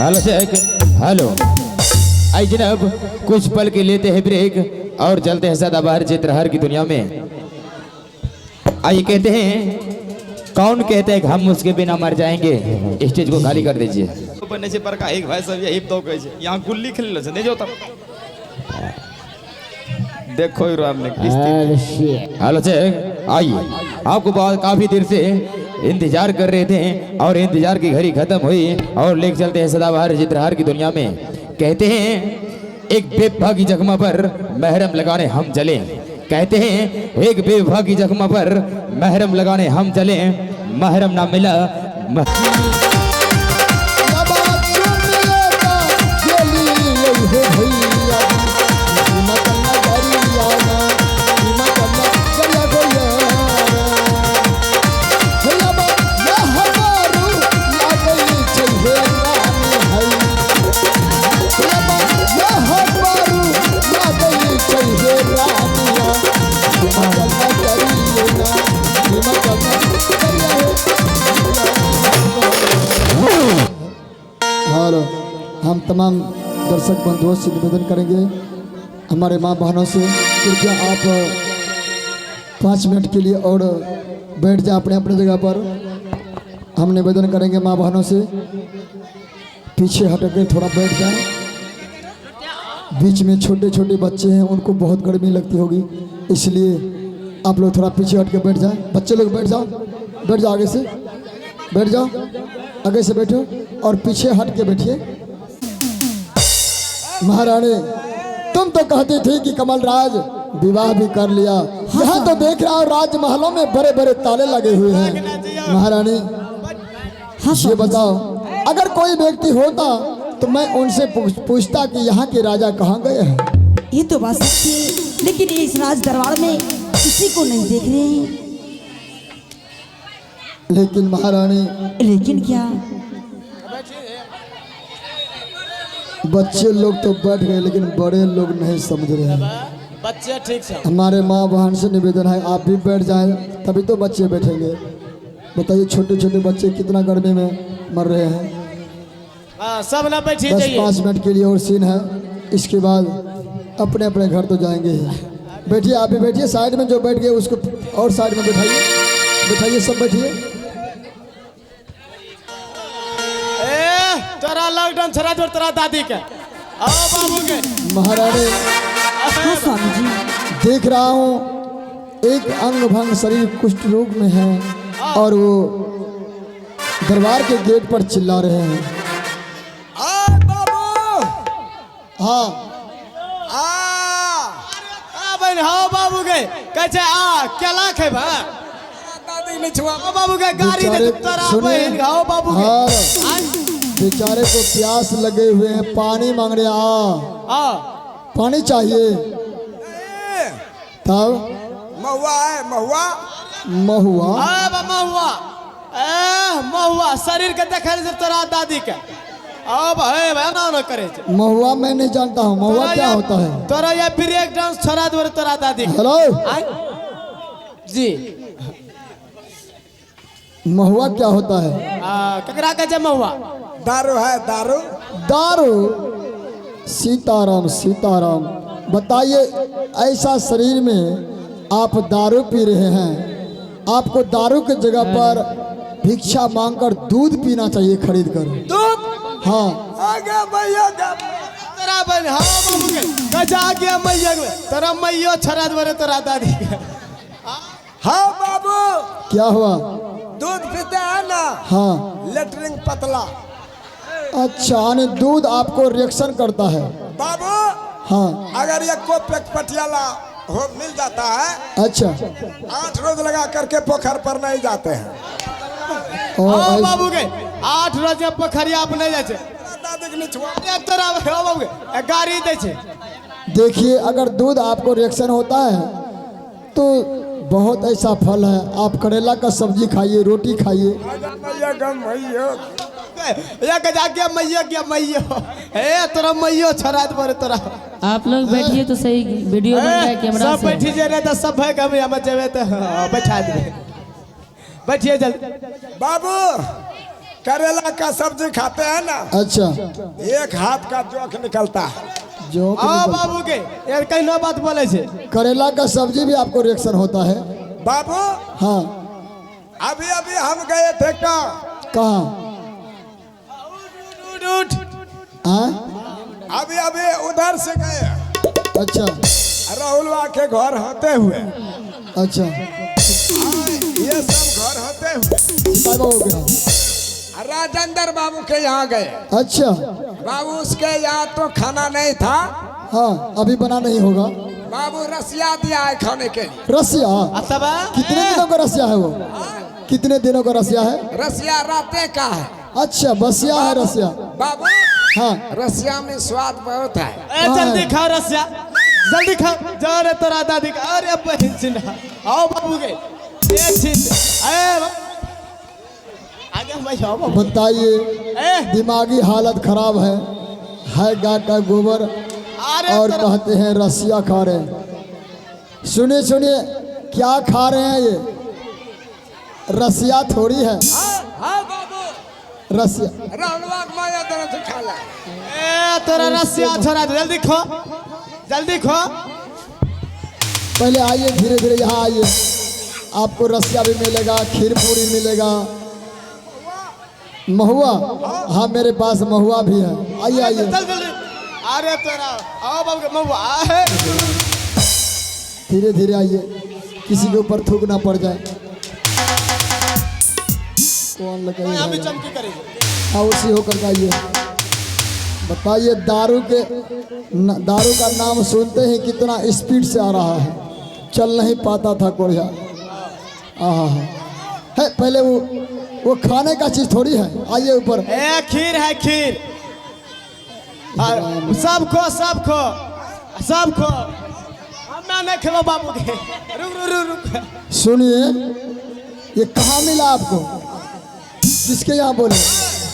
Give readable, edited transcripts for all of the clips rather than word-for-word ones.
Hello check. Hello आई जनाब, कुछ पल के लेते हैं ब्रेक और चलते हैं सदाबहार चित्रहार की दुनिया में। आइए कहते हैं, कौन कहते हैं कि हम उसके बिना मर जाएंगे। स्टेज को खाली कर दीजिए। बनने से पर का एक भाई सब यही तो कहे यहाँ गुल्ली खेल लो नहीं जो तब देखो ही हमने हेलो चेक। आइए, आपको बहुत काफी देर से इंतजार कर रहे थे और इंतजार की घड़ी खत्म हुई और लेके चलते हैं सदाबहार चित्रहार की दुनिया में। कहते हैं एक बेवफा जख्मा पर महरम लगाने हम चले। कहते हैं एक बेवफा की जख्मा पर महरम लगाने हम चले, महरम ना मिला हम तमाम दर्शक बंधुओं से निवेदन करेंगे, हमारे माँ बहनों से, कृपया आप 5 मिनट के लिए और बैठ जाए अपने अपने जगह पर। हम निवेदन करेंगे माँ बहनों से पीछे हट के थोड़ा बैठ जाए। बीच में छोटे छोटे बच्चे हैं, उनको बहुत गर्मी लगती होगी, इसलिए आप लोग थोड़ा पीछे हट के बैठ जाए। बच्चे लोग बैठ जाओ, बैठ जाओ, आगे से बैठ जाओ, आगे से बैठो और पीछे हट के बैठिए। महारानी, तुम तो कहती थी कि कमल राज विवाह भी कर लिया। यहाँ तो देख रहा हूँ राजमहलों में बड़े बड़े ताले लगे हुए हैं। महारानी ये बताओ, अगर कोई व्यक्ति होता तो मैं उनसे पूछता कि यहाँ के राजा कहाँ गए हैं। ये तो बात सच्ची है, लेकिन इस राज दरबार में किसी को नहीं देख रहे हैं। लेकिन महारानी, लेकिन क्या? बच्चे लोग तो बैठ गए, लेकिन बड़े लोग नहीं समझ रहे हैं। बच्चे ठीक से हमारे माँ बहन से निवेदन है, आप भी बैठ जाएं, तभी तो बच्चे बैठेंगे। बताइए, छोटे छोटे बच्चे कितना गर्मी में मर रहे हैं। सब ना बैठिए, 10-5 मिनट के लिए और सीन है, इसके बाद अपने अपने घर तो जाएंगे ही। बैठिए, आप भी बैठिए, साइड में जो बैठ गए उसको और साइड में बैठाइए, बैठाइए, सब बैठिए। तोरा लॉकडाउन छरा जोर तेरा दादी के आओ बाबू के। महारानी, हाँ स्वामी जी, देख रहा हूँ एक अंग भंग शरीर कुष्ठ रोग में है और वो दरबार के गेट पर चिल्ला रहे हैं। बाबू, हाँ बहन, हाँ बाबू के कैसे क्या लाख है भा दादी ने छुआ बाबू के गाड़ी दे तोरा बहन, हाँ बाबू के। बेचारे को प्यास लगे हुए हैं, पानी मांग रहे हैं। पानी चाहिए। तब महुआ है, महुआ महुआ, महुआ महुआ शरीर के देखे से तोरा दादी के अब है ना करे। महुआ मैं नहीं जानता हूँ, महुआ क्या होता है? तोरा ये ब्रेक डांस छोड़ा दो तोरा दादी। हेलो जी, महुआ क्या होता है? ककरा का महुआ दारू है, दारू दारू। सीताराम सीताराम, बताइए, ऐसा शरीर में आप दारू पी रहे हैं, आपको दारू की जगह पर भिक्षा मांगकर दूध पीना चाहिए, खरीद कर। दूध? हाँ, आगे मैया तेरा बन, हाँ बाबू के कजा गया मैया के तेरा मैयो छरा दे तेरा दादी के। हाँ बाबू, क्या हुआ? दूध पीते हैं ना? हाँ। लेटरिंग पतला। अच्छा, यानी दूध आपको रिएक्शन करता है? बाबू हाँ। अगर ये को पटियाला हो मिल जाता है, अच्छा, 8 रोज लगा करके पोखर पर नहीं जाते हैं। और बाबू के 8 रोज पोखरिया आप नहीं जाते। गाड़ी दे। देखिए, अगर दूध आपको रिएक्शन होता है तो बहुत ऐसा फल है, आप करेला का सब्जी खाइए, रोटी खाइए। तोरा मैयो छरा तोरा। आप लोग बैठिए तो सही, वीडियो बन रहा है कैमरा सब बैठी जे तो सब है कभी हम जेबे तो बैठा दे। बैठिए जल्दी बाबू। करेला का सब्जी खाते हैं ना, अच्छा एक हाथ का जोक निकलता है। जो आओ बाबू के यार कहीं ना बात बोले छे। करेला का सब्जी भी आपको रिएक्शन होता है? बाबू हाँ। अभी अभी हम गए थे कहाँ? उठ हाँ? अभी अभी उधर से गए अच्छा राहुलवा के घर होते हुए, अच्छा। ये सब घर होते हुए बाबा हो गया। राजेंद्र बाबू के यहाँ गए। अच्छा बाबू उसके यहाँ तो खाना नहीं था, हाँ, अभी बना नहीं होगा। बाबू रसिया दिया है खाने के लिए। रसिया? कितने दिनों का रसिया है वो? कितने दिनों का रसिया है? रसिया राते का है। अच्छा बसिया है रसिया। बाबू हाँ रसिया में स्वाद बहुत है। हाँ। जल्दी खाओ रसिया, जल्दी खाओ। जा रे तोरा दादी का। अरे बहन चिन्हा आओ बाबू के एक चीज। आगे भाई आओ बाबू। बताइए, दिमागी हालत खराब है गाय का गोबर और कहते हैं रसिया खा रहे हैं। सुनिए सुनिए, क्या खा रहे हैं ये? रसिया थोड़ी है, हाँ बाबू रसिया। राहुलवा के माया तरह से खा ला। तोरा रसिया छोड़ा दे, जल्दी खो, जल्दी खो। पहले आइए, धीरे धीरे यहाँ आइए, आपको रसिया भी मिलेगा, खीर पूरी मिलेगा, महुआ। हाँ मेरे पास महुआ भी है। आइए आइए। चल जल्दी। अरे तोरा आओ बाबू के महुआ। धीरे धीरे आइए, किसी के ऊपर थूक ना पड़ जाए। कौन हम भी लगाइए? चमकी करेंगे। हाँ उसी होकर के आइए। बताइए, दारू का नाम सुनते ही कितना स्पीड से आ रहा है, चल नहीं पाता था कोढ़िया। है पहले वो खाने का चीज थोड़ी है। आइए ऊपर। खीर है, खीर। सब खो, सब खो, सब खो। हम नहीं खेलो बाबू के। रुक रुक रुक रुक। सुनिए, ये कहाँ मिला आपको? किसके यहाँ बोले?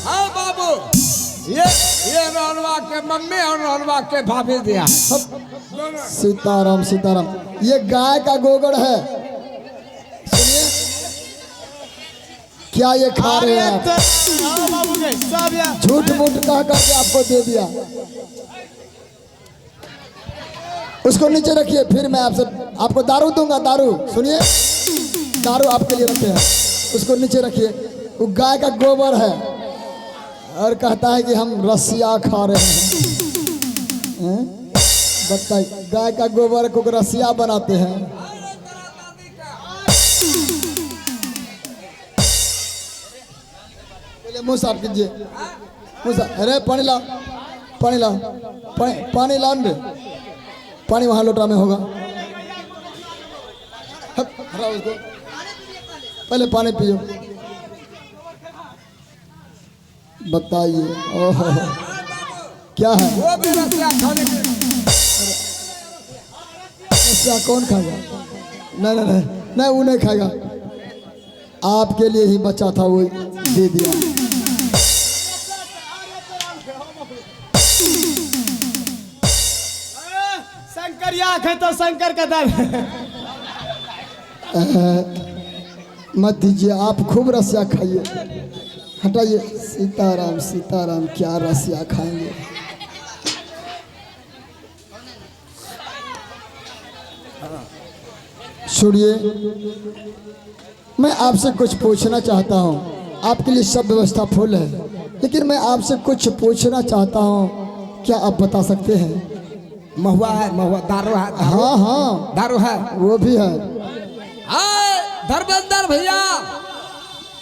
हाँ बाबू, ये राहुलवा के मम्मी और राहुलवा के भाभी दिया है। सीताराम सीताराम। ये गाय का गोबर है। सुनिए, क्या ये खा रहे हैं आप? बाबू के सब यार झूठ मूठ कह करके आपको दे दिया। उसको नीचे रखिए, फिर मैं आपको दारू दूंगा। दारू सुनिए, दारू आपके लिए रखे हैं, उसको नीचे रखिए। वो गाय का गोबर है और कहता है कि हम रसिया खा रहे हैं। बताइए, गाय का गोबर को रसिया बनाते हैं। पहले मुँह साफ कीजिए, मुँह साफ। अरे पानी लाओ, पानी लाओ, पानी लाओ रे। पानी वहाँ लोटा में होगा। हटाओ उसको, पहले पानी पियो। बताइए, ओहो क्या है? वो भी रसिया खाने के। रसिया कौन खाएगा? नहीं नहीं नहीं नहीं, वो नहीं खाएगा। आपके लिए ही बचा था, वो दे दिया। शंकर या है तो शंकर का दर। मत दीजिए, आप खूब रसिया खाइए। हटाइए। सीताराम सीताराम, क्या रसिया खाएंगे? सुनिए, मैं आपसे कुछ पूछना चाहता हूँ। आपके लिए सब व्यवस्था फुल है, लेकिन मैं आपसे कुछ पूछना चाहता हूँ। क्या आप बता सकते हैं? महुआ है, महुआ। दारू है, हाँ हाँ, दारू है, वो भी है। धर्मेंद्र भैया,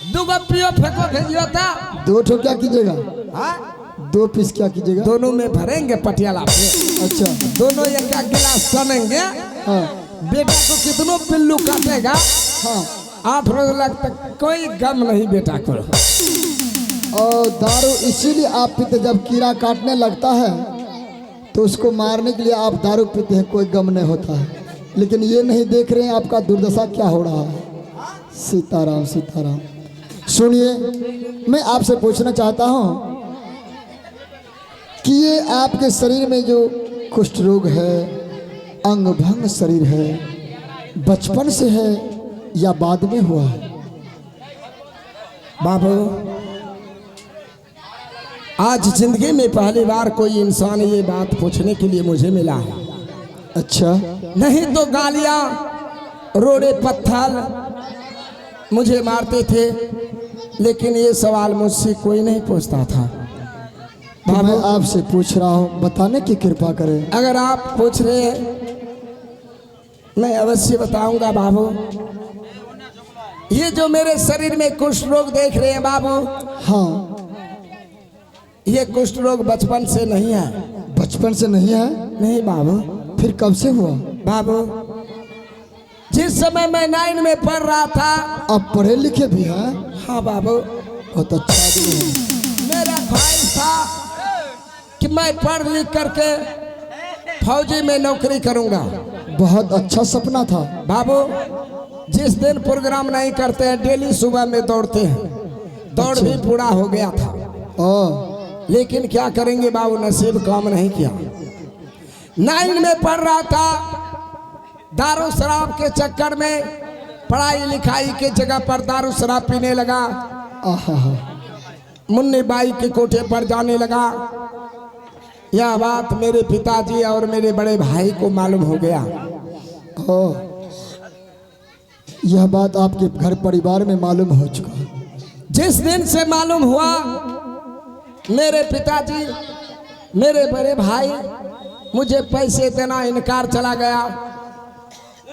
दो पियो फेंको भेजियो था। 2 ठो क्या कीजिएगा? हाँ? 2 पीस क्या कीजिएगा? दोनों में भरेंगे पटियाला पे। अच्छा दोनों एक गिलास बनेंगे। हाँ बेटा को कितनों पिल्लू काटेगा, हाँ। 8 रोज तक कोई गम नहीं बेटा को। और दारू इसीलिए आप पीते, जब कीड़ा काटने लगता है तो उसको मारने के लिए आप दारू पीते हैं, कोई गम नहीं होता है। लेकिन ये नहीं देख रहे हैं आपका दुर्दशा क्या हो रहा है। सीताराम सीताराम। सुनिए, मैं आपसे पूछना चाहता हूँ कि ये आपके शरीर में जो कुष्ठ रोग है, अंग भंग शरीर है, बचपन से है या बाद में हुआ है? बाबू आज जिंदगी में पहली बार कोई इंसान ये बात पूछने के लिए मुझे मिला है। अच्छा, नहीं तो गालियां रोड़े पत्थर मुझे मारते थे, लेकिन ये सवाल मुझसे कोई नहीं पूछता था। तो मैं आपसे पूछ रहा हूँ, बताने की कृपा करें। अगर आप पूछ रहे हैं मैं अवश्य बताऊंगा बाबू। ये जो मेरे शरीर में कुष्ठ रोग देख रहे हैं बाबू, हाँ, ये कुष्ठ रोग बचपन से नहीं है। बचपन से नहीं है? नहीं बाबू। फिर कब से हुआ? बाबू जिस समय मैं 9 में पढ़ रहा था। आप पढ़े लिखे भी हैं? हाँ बाबू। बहुत अच्छा आदमी है। मेरा ख्वाहिश था कि मैं पढ़ लिख करके फौजी में नौकरी करूंगा। बहुत अच्छा सपना था। बाबू जिस दिन प्रोग्राम नहीं करते हैं डेली सुबह में दौड़ते हैं, दौड़ भी पूरा हो गया था। लेकिन क्या करेंगे बाबू, नसीब काम नहीं किया। 9 में पढ़ रहा था, दारू शराब के चक्कर में पढ़ाई लिखाई के जगह पर दारू शराब पीने लगा। मुन्नी बाई के कोठे पर जाने लगा। यह बात मेरे पिताजी और मेरे बड़े भाई को मालूम हो गया। यह बात आपके घर परिवार में मालूम हो चुका। जिस दिन से मालूम हुआ, मेरे पिताजी मेरे बड़े भाई मुझे पैसे देना इनकार चला गया।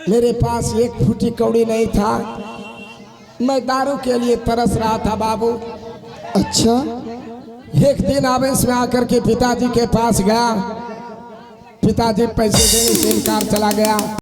मेरे पास एक फूटी कौड़ी नहीं था। मैं दारू के लिए तरस रहा था बाबू। अच्छा, एक दिन आवेश में आकर के पिताजी के पास गया। पिताजी पैसे देने से इनकार चला गया।